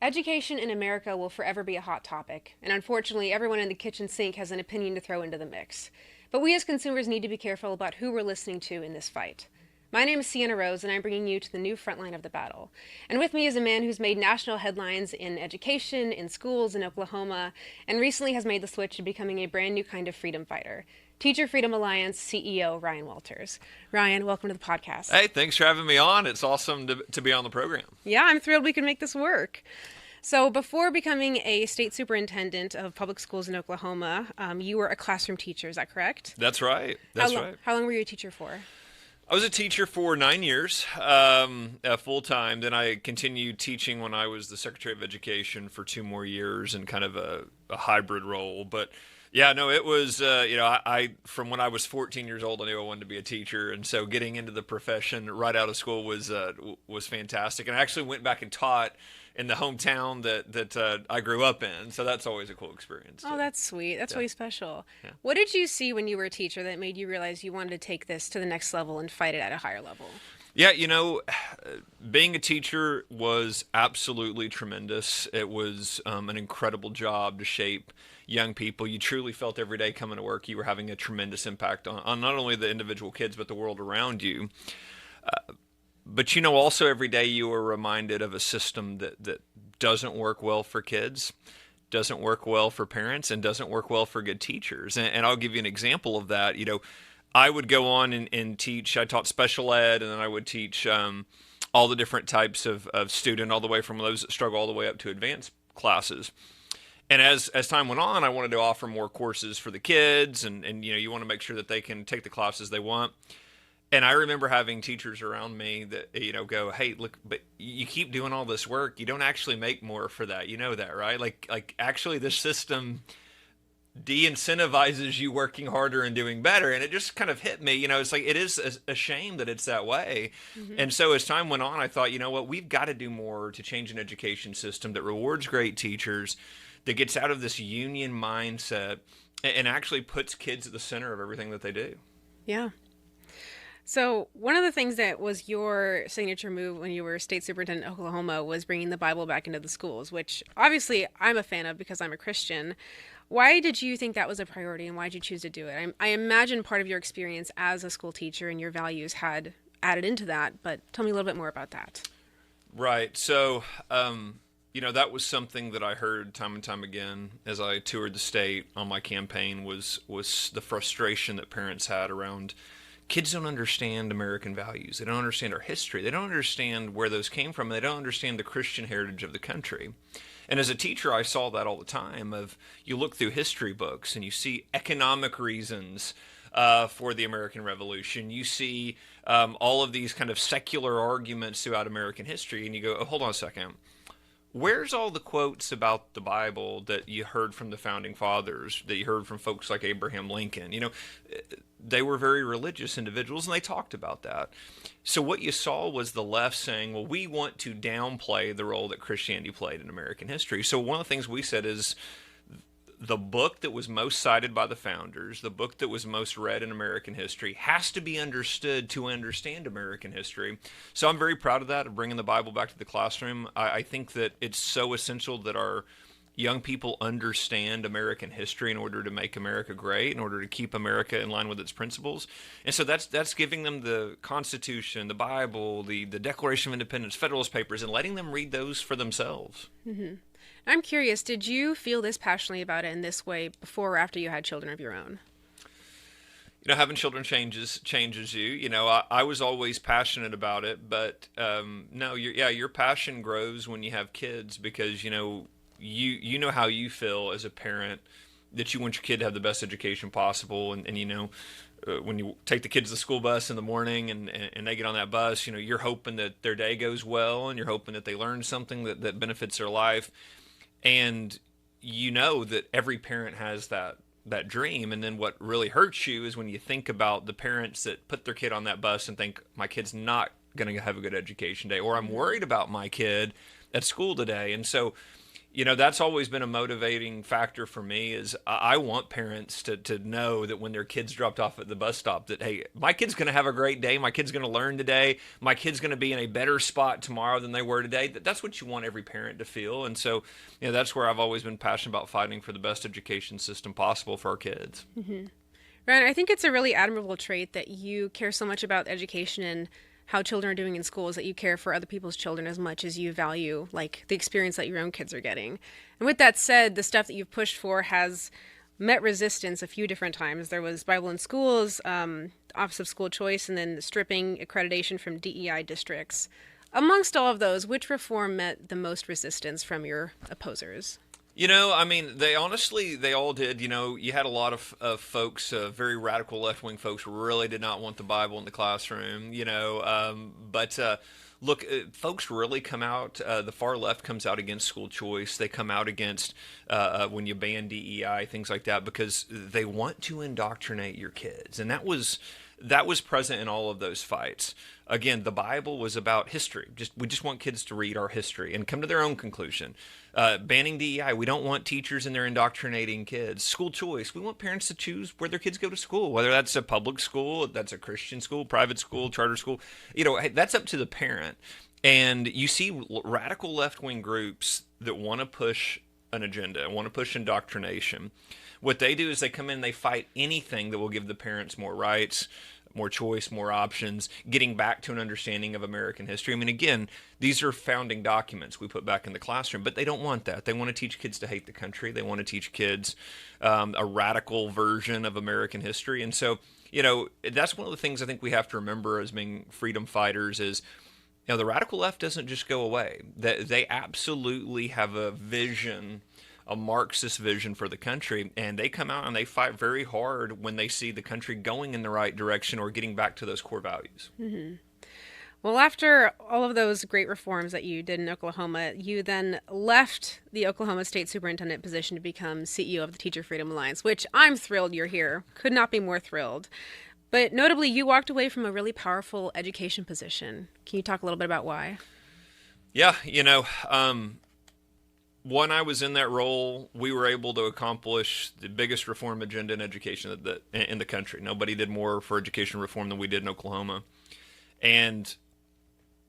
Education in America will forever be a hot topic, and unfortunately, everyone in the kitchen sink has an opinion to throw into the mix. But we as consumers need to be careful about who we're listening to in this fight. My name is Siena Rose, and I'm bringing you to the new Frontline of the battle. And with me is a man who's made national headlines in education, in schools in Oklahoma, and recently has made the switch to becoming a brand new kind of freedom fighter. Teacher Freedom Alliance CEO Ryan Walters. Ryan, welcome to the podcast. Hey, thanks for having me on. It's awesome to be on the program. Yeah, I'm thrilled we can make this work. So before becoming a state superintendent of public schools in Oklahoma, you were a classroom teacher, is that correct? That's right. Right. How long were you a teacher for? I was a teacher for 9 years, full time. Then I continued teaching when I was the Secretary of Education for 2 more years in kind of a hybrid role. But yeah, no, it was, I from when I was 14 years old, I knew I wanted to be a teacher. And so getting into the profession right out of school was fantastic. And I actually went back and taught in the hometown that I grew up in. So that's always a cool experience. Oh, that's sweet. That's Yeah. really special. Yeah. What did you see when you were a teacher that made you realize you wanted to take this to the next level and fight it at a higher level? Yeah, being a teacher was absolutely tremendous. It was an incredible job to shape young people. You truly felt every day coming to work you were having a tremendous impact on not only the individual kids, but the world around you. But also every day you were reminded of a system that doesn't work well for kids, doesn't work well for parents, and doesn't work well for good teachers. And I'll give you an example of that. I would go on and teach. I taught special ed, and then I would teach all the different types of student, all the way from those that struggle all the way up to advanced classes. And as time went on, I wanted to offer more courses for the kids, and you want to make sure that they can take the classes they want. And I remember having teachers around me that, go, hey, look, but you keep doing all this work. You don't actually make more for that. You know that, right? Like actually this system de-incentivizes you working harder and doing better. And it just kind of hit me, it's like, it is a shame that it's that way. Mm-hmm. And so as time went on, I thought, what, we've got to do more to change an education system that rewards great teachers, that gets out of this union mindset and actually puts kids at the center of everything that they do. Yeah. So one of the things that was your signature move when you were state superintendent in Oklahoma was bringing the Bible back into the schools, which obviously I'm a fan of because I'm a Christian. Why did you think that was a priority, and why did you choose to do it? I imagine part of your experience as a school teacher and your values had added into that, but tell me a little bit more about that. Right. So, that was something that I heard time and time again as I toured the state on my campaign was the frustration that parents had around kids don't understand American values. They don't understand our history. They don't understand where those came from. They don't understand the Christian heritage of the country. And as a teacher, I saw that all the time. You look through history books and you see economic reasons for the American Revolution. You see all of these kind of secular arguments throughout American history, and you go, oh, hold on a second. Where's all the quotes about the Bible that you heard from the founding fathers, that you heard from folks like Abraham Lincoln? They were very religious individuals, and they talked about that. So what you saw was the left saying, well, we want to downplay the role that Christianity played in American history. So one of the things we said is the book that was most cited by the founders, the book that was most read in American history, has to be understood to understand American history. So I'm very proud of that, of bringing the Bible back to the classroom. I think that it's so essential that our young people understand American history in order to make America great, in order to keep America in line with its principles. And so that's giving them the Constitution, the Bible, the Declaration of Independence, Federalist Papers, and letting them read those for themselves. Mm-hmm. I'm curious, did you feel this passionately about it in this way before or after you had children of your own? Having children changes you. I was always passionate about it, but no, your passion grows when you have kids because, you know how you feel as a parent, that you want your kid to have the best education possible. And when you take the kids to the school bus in the morning and they get on that bus, you're hoping that their day goes well and you're hoping that they learn something that benefits their life. And that every parent has that dream. And then what really hurts you is when you think about the parents that put their kid on that bus and think, my kid's not going to have a good education day, or I'm worried about my kid at school today. And so That's always been a motivating factor for me is I want parents to know that when their kids dropped off at the bus stop that, hey, my kid's going to have a great day. My kid's going to learn today. My kid's going to be in a better spot tomorrow than they were today. That's what you want every parent to feel. And so, that's where I've always been passionate about fighting for the best education system possible for our kids. Mm-hmm. Ryan, I think it's a really admirable trait that you care so much about education and how children are doing in schools, that you care for other people's children as much as you value like the experience that your own kids are getting. And with that said, the stuff that you've pushed for has met resistance a few different times. There was Bible in Schools, Office of School Choice, and then stripping accreditation from DEI districts. Amongst all of those, which reform met the most resistance from your opposers? They honestly, they all did. You had a lot of folks, very radical left-wing folks, really did not want the Bible in the classroom, but look, folks really come out, the far left comes out against school choice. They come out against when you ban DEI, things like that, because they want to indoctrinate your kids. And that was present in all of those fights. Again, the Bible was about history. We just want kids to read our history and come to their own conclusion. Banning DEI, we don't want teachers in there indoctrinating kids. School choice, we want parents to choose where their kids go to school, whether that's a public school, that's a Christian school, private school, charter school. That's up to the parent. And you see radical left-wing groups that want to push an agenda, want to push indoctrination. What they do is they come in, they fight anything that will give the parents more rights, more choice, more options, getting back to an understanding of American history. Again, these are founding documents we put back in the classroom, but they don't want that. They want to teach kids to hate the country. They want to teach kids a radical version of American history. And so, that's one of the things I think we have to remember as being freedom fighters is, the radical left doesn't just go away. They absolutely have a vision, a Marxist vision for the country, and they come out and they fight very hard when they see the country going in the right direction or getting back to those core values. Mm-hmm. Well, after all of those great reforms that you did in Oklahoma, you then left the Oklahoma State Superintendent position to become CEO of the Teacher Freedom Alliance, which I'm thrilled you're here. Could not be more thrilled. But notably, you walked away from a really powerful education position. Can you talk a little bit about why? Yeah, when I was in that role, we were able to accomplish the biggest reform agenda in education in the country. Nobody did more for education reform than we did in Oklahoma. And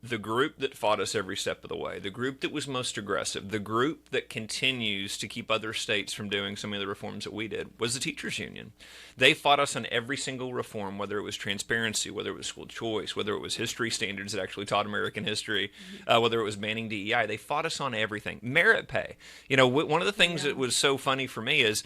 the group that fought us every step of the way, the group that was most aggressive, the group that continues to keep other states from doing some of the reforms that we did, was the teachers union. They fought us on every single reform, whether it was transparency, whether it was school choice, whether it was history standards that actually taught American history, whether it was banning DEI. They fought us on everything. Merit pay. One of the things that was so funny for me is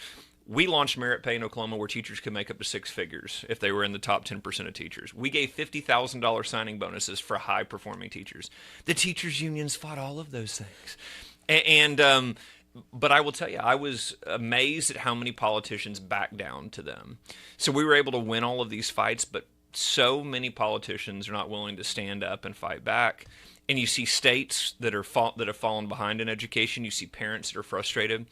we launched merit pay in Oklahoma where teachers could make up to six figures if they were in the top 10% of teachers. We gave $50,000 signing bonuses for high-performing teachers. The teachers' unions fought all of those things. But I will tell you, I was amazed at how many politicians backed down to them. So we were able to win all of these fights, but so many politicians are not willing to stand up and fight back. And you see states that have fallen behind in education. You see parents that are frustrated.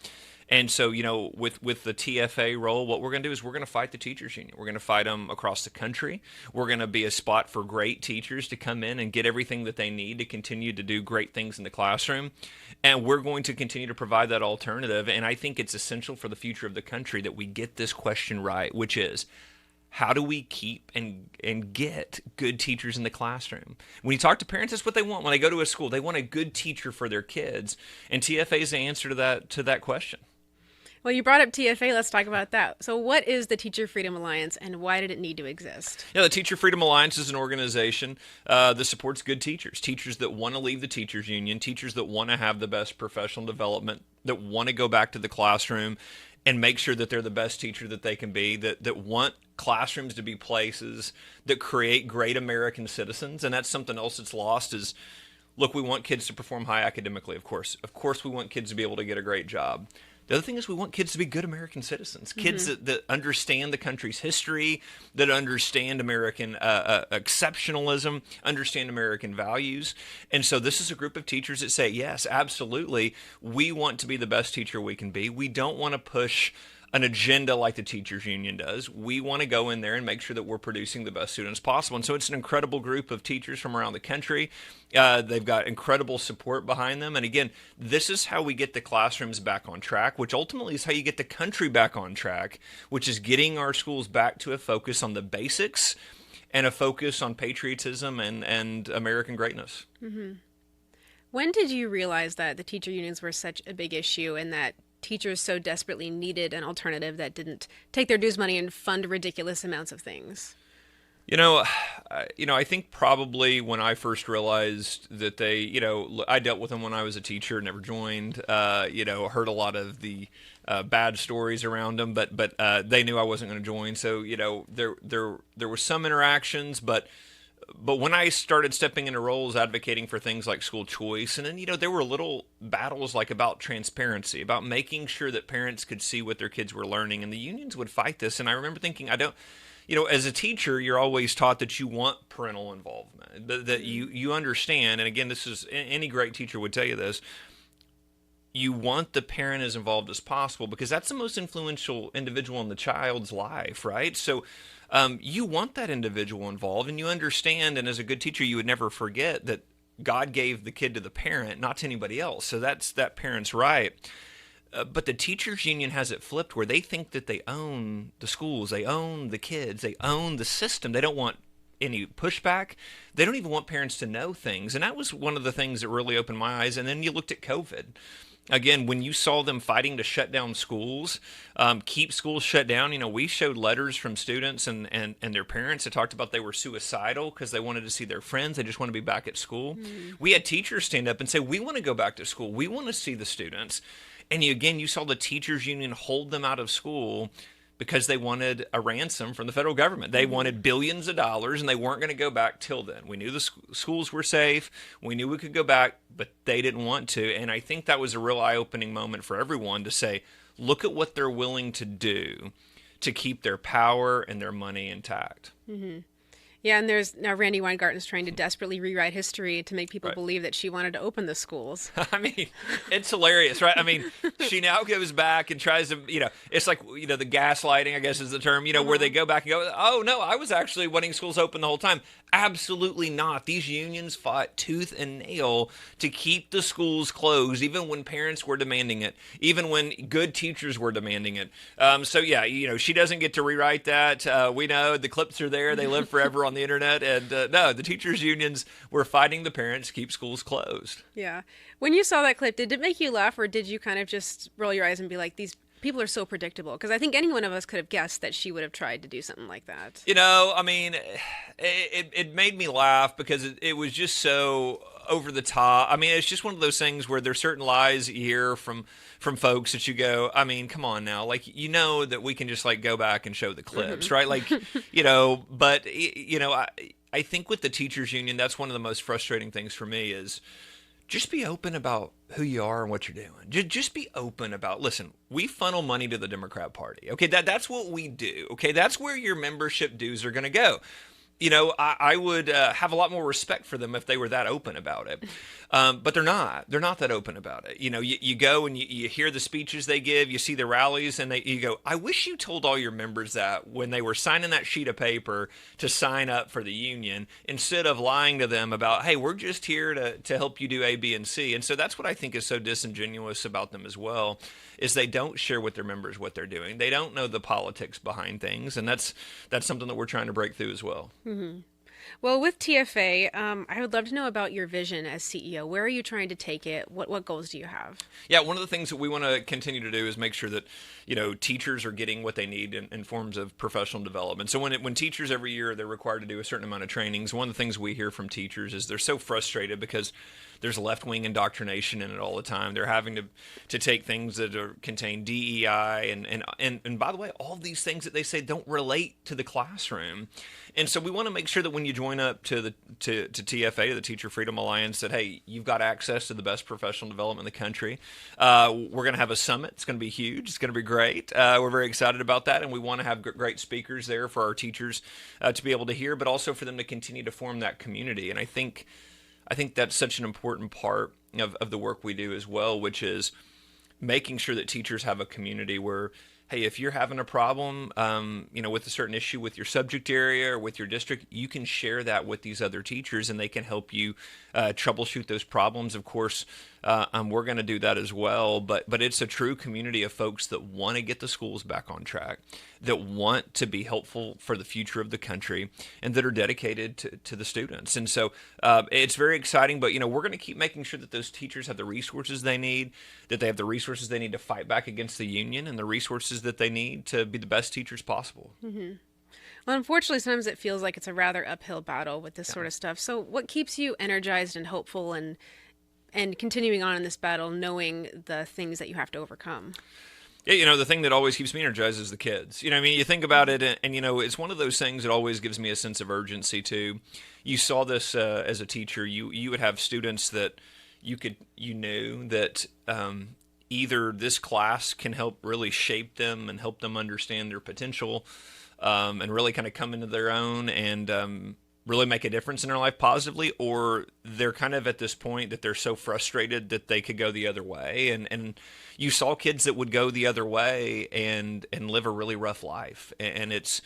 And so, with the TFA role, what we're going to do is we're going to fight the teachers union. We're going to fight them across the country. We're going to be a spot for great teachers to come in and get everything that they need to continue to do great things in the classroom. And we're going to continue to provide that alternative. And I think it's essential for the future of the country that we get this question right, which is, how do we keep and get good teachers in the classroom? When you talk to parents, that's what they want. When they go to a school, they want a good teacher for their kids. And TFA is the answer to that question. Well, you brought up TFA. Let's talk about that. So what is the Teacher Freedom Alliance, and why did it need to exist? Yeah, the Teacher Freedom Alliance is an organization that supports good teachers, teachers that want to leave the teachers union, teachers that want to have the best professional development, that want to go back to the classroom and make sure that they're the best teacher that they can be, that want classrooms to be places that create great American citizens. And that's something else that's lost is, look, we want kids to perform high academically, of course. Of course, we want kids to be able to get a great job. The other thing is we want kids to be good American citizens, kids that understand the country's history, that understand American exceptionalism, understand American values. And so this is a group of teachers that say, yes, absolutely, we want to be the best teacher we can be. We don't want to push an agenda like the teachers union does. We want to go in there and make sure that we're producing the best students possible. And so it's an incredible group of teachers from around the country. They've got incredible support behind them. And again, this is how we get the classrooms back on track, which ultimately is how you get the country back on track, which is getting our schools back to a focus on the basics and a focus on patriotism and American greatness. Mm-hmm. When did you realize that the teacher unions were such a big issue and that teachers so desperately needed an alternative that didn't take their dues money and fund ridiculous amounts of things? I think probably when I first realized that I dealt with them when I was a teacher, never joined, heard a lot of the bad stories around them, but they knew I wasn't going to join. So, there were some interactions, but when I started stepping into roles advocating for things like school choice, and then, there were little battles like about transparency, about making sure that parents could see what their kids were learning, and the unions would fight this. And I remember thinking, as a teacher, you're always taught that you want parental involvement, that you understand. And again, this is, any great teacher would tell you this. You want the parent as involved as possible because that's the most influential individual in the child's life, right? So you want that individual involved, and you understand, and as a good teacher, you would never forget that God gave the kid to the parent, not to anybody else. So that's that parent's right. But the teachers union has it flipped where they think that they own the schools, they own the kids, they own the system. They don't want any pushback. They don't even want parents to know things. And that was one of the things that really opened my eyes. And then you looked at COVID. Again, when you saw them fighting to shut down schools, keep schools shut down, we showed letters from students and their parents that talked about they were suicidal because they wanted to see their friends. They just want to be back at school. Mm-hmm. We had teachers stand up and say, we want to go back to school. We want to see the students. And you saw the teachers union hold them out of school because they wanted a ransom from the federal government. They wanted billions of dollars, and they weren't going to go back till then. We knew the schools were safe. We knew we could go back, but they didn't want to. And I think that was a real eye-opening moment for everyone to say, look at what they're willing to do to keep their power and their money intact. Mm-hmm. Yeah, and there's now Randy Weingarten's trying to desperately rewrite history to make people believe that she wanted to open the schools. I mean, it's hilarious, right? I mean, she now goes back and tries to, it's like, the gaslighting, I guess is the term, where they go back and go, oh, no, I was actually wanting schools open the whole time. Absolutely not. These unions fought tooth and nail to keep the schools closed, even when parents were demanding it, even when good teachers were demanding it. She doesn't get to rewrite that. We know the clips are there. They live forever on the internet. And no, the teachers unions were fighting the parents to keep schools closed. Yeah. When you saw that clip, did it make you laugh, or did you kind of just roll your eyes and be like, these people are so predictable? Because I think any one of us could have guessed that she would have tried to do something like that. I mean, it made me laugh because it was just so over the top. I mean, it's just one of those things where there's certain lies you hear from folks that you go, I mean, come on now. Like, that we can just go back and show the clips, right? Like, but, I think with the teachers union, that's one of the most frustrating things for me is just be open about who you are and what you're doing. Just be open about, listen, we funnel money to the Democrat Party. Okay, that's what we do. Okay, that's where your membership dues are going to go. I would have a lot more respect for them if they were that open about it. But they're not. They're not that open about it. You go and you hear the speeches they give, you see the rallies, and you go, I wish you told all your members that when they were signing that sheet of paper to sign up for the union, instead of lying to them about, hey, we're just here to help you do A, B, and C. And so that's what I think is so disingenuous about them as well, is they don't share with their members what they're doing. They don't know the politics behind things, and that's something that we're trying to break through as well. Mm-hmm. Well, with TFA, I would love to know about your vision as CEO. Where are you trying to take it? What goals do you have? Yeah, one of the things that we want to continue to do is make sure that teachers are getting what they need in forms of professional development. So when teachers every year they're required to do a certain amount of trainings, one of the things we hear from teachers is they're so frustrated because there's left-wing indoctrination in it all the time. They're having to take things that contain DEI and by the way, all of these things that they say don't relate to the classroom. And so we want to make sure that when you join up to TFA, to the Teacher Freedom Alliance, that, hey, you've got access to the best professional development in the country. We're going to have a summit. It's going to be huge. It's going to be great. We're very excited about that, and we want to have great speakers there for our teachers to be able to hear, but also for them to continue to form that community. And I think that's such an important part of the work we do as well, which is making sure that teachers have a community where, hey, hey, if you're having a problem, with a certain issue with your subject area or with your district, you can share that with these other teachers, and they can help you troubleshoot those problems. Of course, we're going to do that as well. But it's a true community of folks that want to get the schools back on track, that want to be helpful for the future of the country, and that are dedicated to the students. And so it's very exciting. But we're going to keep making sure that those teachers have the resources they need, that they have the resources they need to fight back against the union, and the resources that they need to be the best teachers possible. Mm-hmm. Well, unfortunately, sometimes it feels like it's a rather uphill battle with this sort of stuff. So what keeps you energized and hopeful and continuing on in this battle, knowing the things that you have to overcome? Yeah, the thing that always keeps me energized is the kids. You think about it, and it's one of those things that always gives me a sense of urgency, too. You saw this as a teacher. You would have students that you knew that either this class can help really shape them and help them understand their potential, and really kind of come into their own and really make a difference in their life positively, or they're kind of at this point that they're so frustrated that they could go the other way. And you saw kids that would go the other way and live a really rough life. And it's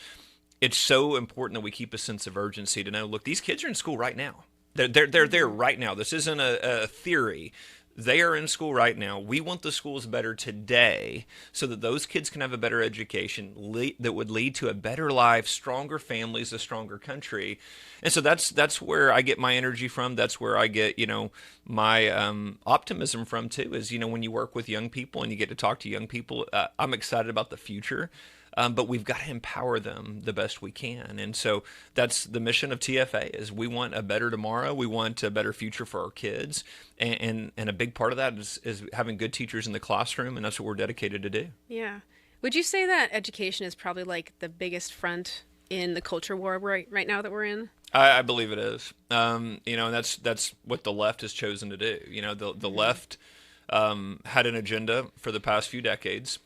so important that we keep a sense of urgency to know, look, these kids are in school right now. They're there right now. This isn't a theory. They are in school right now. We want the schools better today so that those kids can have a better education that would lead to a better life, stronger families, a stronger country. And so that's where I get my energy from. That's where I get, my optimism from too, is, when you work with young people and you get to talk to young people, I'm excited about the future. But we've got to empower them the best we can. And so that's the mission of TFA, is we want a better tomorrow. We want a better future for our kids. And a big part of that is having good teachers in the classroom, and that's what we're dedicated to do. Yeah. Would you say that education is probably like the biggest front in the culture war right now that we're in? I believe it is. And that's what the left has chosen to do. The left had an agenda for the past few decades,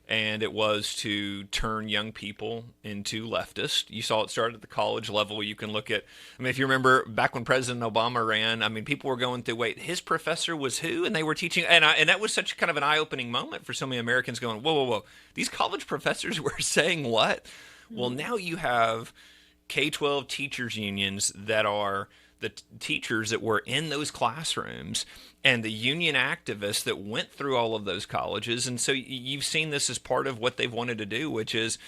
and it was to turn young people into leftists. You saw it start at the college level. You can look at, if you remember back when President Obama ran, people were going through, wait, his professor was who? And they were teaching, and that was such kind of an eye-opening moment for so many Americans going, whoa. These college professors were saying what? Well, now you have K-12 teachers unions that are the teachers that were in those classrooms and the union activists that went through all of those colleges. And so you've seen this as part of what they've wanted to do, which is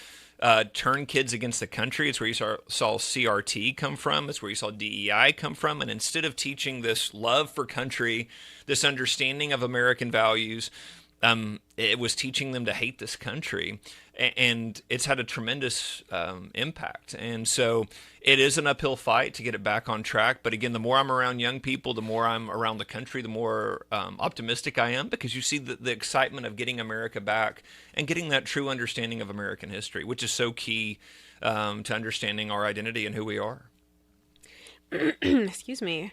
turn kids against the country. It's where you saw CRT come from. It's where you saw DEI come from. And instead of teaching this love for country, this understanding of American values, it was teaching them to hate this country. And it's had a tremendous impact. And so it is an uphill fight to get it back on track. But again, the more I'm around young people, the more I'm around the country, the more optimistic I am, because you see the excitement of getting America back and getting that true understanding of American history, which is so key to understanding our identity and who we are. Excuse me.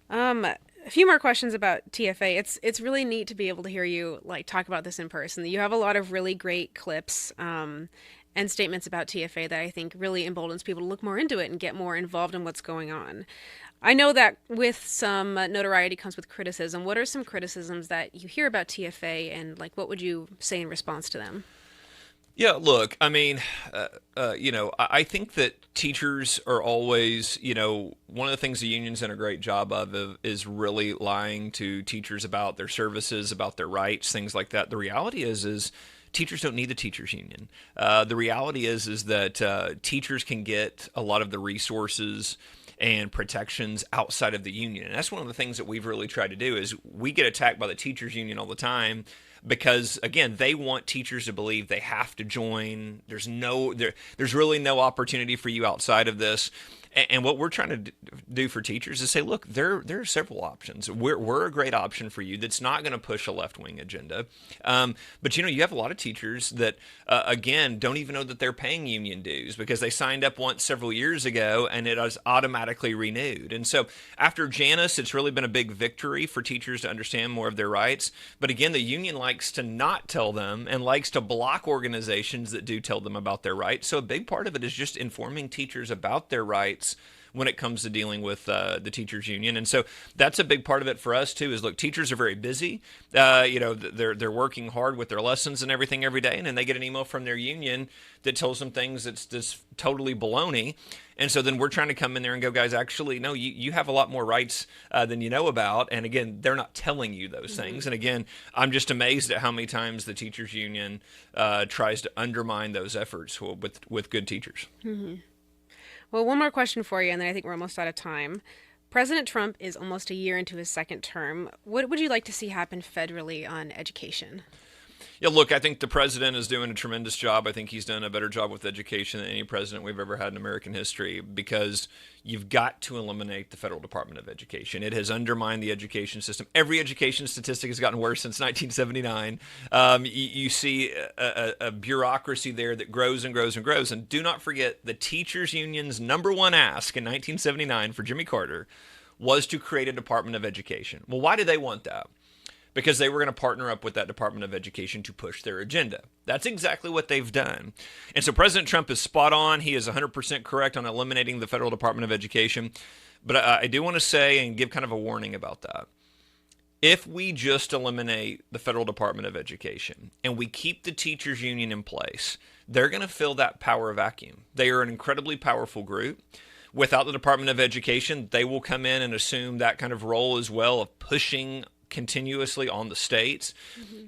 A few more questions about TFA. It's really neat to be able to hear you talk about this in person. You have a lot of really great clips and statements about TFA that I think really emboldens people to look more into it and get more involved in what's going on. I know that with some notoriety comes with criticism. What are some criticisms that you hear about TFA, and what would you say in response to them? Yeah, look, I think that teachers are always, one of the things the union's done a great job of is really lying to teachers about their services, about their rights, things like that. The reality is teachers don't need the teachers union. The reality is that teachers can get a lot of the resources and protections outside of the union. And that's one of the things that we've really tried to do. Is we get attacked by the teachers union all the time, because again, they want teachers to believe they have to join. There's really no opportunity for you outside of this. And what we're trying to do for teachers is say, look, there are several options. We're a great option for you that's not going to push a left-wing agenda. But you have a lot of teachers that, again, don't even know that they're paying union dues because they signed up once several years ago and it is automatically renewed. And so after Janus, it's really been a big victory for teachers to understand more of their rights. But again, the union likes to not tell them and likes to block organizations that do tell them about their rights. So a big part of it is just informing teachers about their rights when it comes to dealing with the teachers union. And so that's a big part of it for us too, is look, teachers are very busy. They're working hard with their lessons and everything every day. And then they get an email from their union that tells them things that's just totally baloney. And so then we're trying to come in there and go, guys, actually, no, you have a lot more rights than you know about. And again, they're not telling you those things. And again, I'm just amazed at how many times the teachers union tries to undermine those efforts with good teachers. Well, one more question for you, and then I think we're almost out of time. President Trump is almost a year into his second term. What would you like to see happen federally on education? Yeah, look, I think the president is doing a tremendous job. I think he's done a better job with education than any president we've ever had in American history, because you've got to eliminate the federal Department of Education. It has undermined the education system. Every education statistic has gotten worse since 1979. You see a bureaucracy there that grows and grows and grows. And do not forget, the teachers union's number one ask in 1979 for Jimmy Carter was to create a Department of Education. Well, why did they want that? Because they were going to partner up with that Department of Education to push their agenda. That's exactly what they've done. And so President Trump is spot on. He is 100% correct on eliminating the Federal Department of Education. But I do want to say and give kind of a warning about that. If we just eliminate the Federal Department of Education and we keep the teachers union in place, they're going to fill that power vacuum. They are an incredibly powerful group. Without the Department of Education, they will come in and assume that kind of role as well of pushing continuously on the states.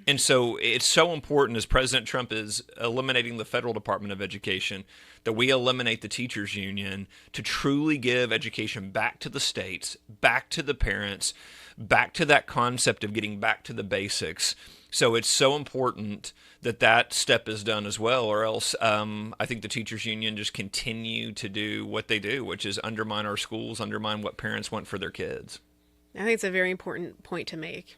And so it's so important, as President Trump is eliminating the Federal Department of Education, that we eliminate the teachers union to truly give education back to the states, back to the parents, back to that concept of getting back to the basics. So it's so important that that step is done as well, or else I think the teachers union just continue to do what they do, which is undermine our schools, undermine what parents want for their kids. I think it's a very important point to make.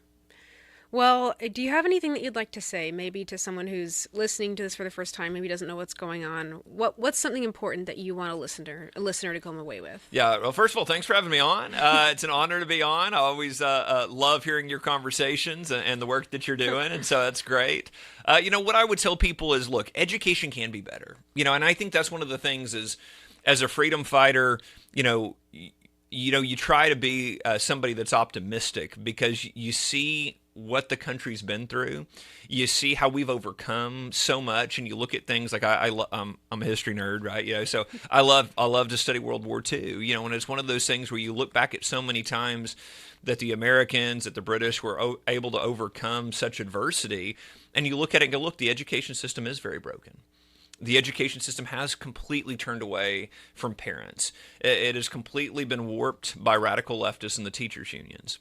Well, do you have anything that you'd like to say, maybe to someone who's listening to this for the first time, maybe doesn't know what's going on? What's something important that you want a listener to come away with? Yeah, well, first of all, thanks for having me on. It's an honor to be on. I always love hearing your conversations and the work that you're doing, and so that's great. What I would tell people is, look, education can be better. And I think that's one of the things is, as a freedom fighter, you try to be somebody that's optimistic, because you see what the country's been through. You see how we've overcome so much, and you look at things like I'm a history nerd, right? So I love to study World War II. And it's one of those things where you look back at so many times that the Americans, that the British were able to overcome such adversity, and you look at it and go, look, the education system is very broken. The education system has completely turned away from parents. It has completely been warped by radical leftists and the teachers unions.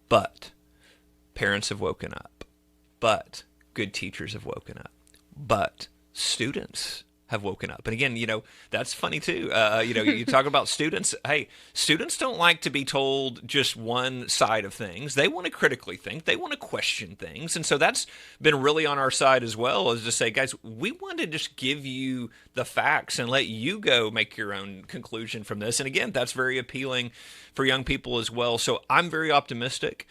But parents have woken up. But good teachers have woken up. But students have woken up. And again, that's funny too. You talk about students. Hey, students don't like to be told just one side of things. They want to critically think. They want to question things. And so that's been really on our side as well, is to say, guys, we want to just give you the facts and let you go make your own conclusion from this. And again, that's very appealing for young people as well. So I'm very optimistic.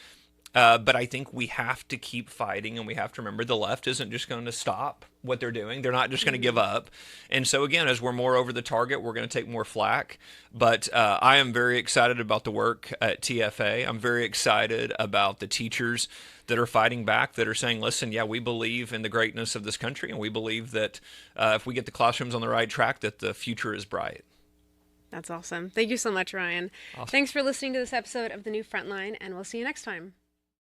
But I think we have to keep fighting, and we have to remember the left isn't just going to stop what they're doing. They're not just going to give up. And so, again, as we're more over the target, we're going to take more flack. But I am very excited about the work at TFA. I'm very excited about the teachers that are fighting back, that are saying, listen, yeah, we believe in the greatness of this country, and we believe that if we get the classrooms on the right track, that the future is bright. That's awesome. Thank you so much, Ryan. Awesome. Thanks for listening to this episode of The New Frontline, and we'll see you next time.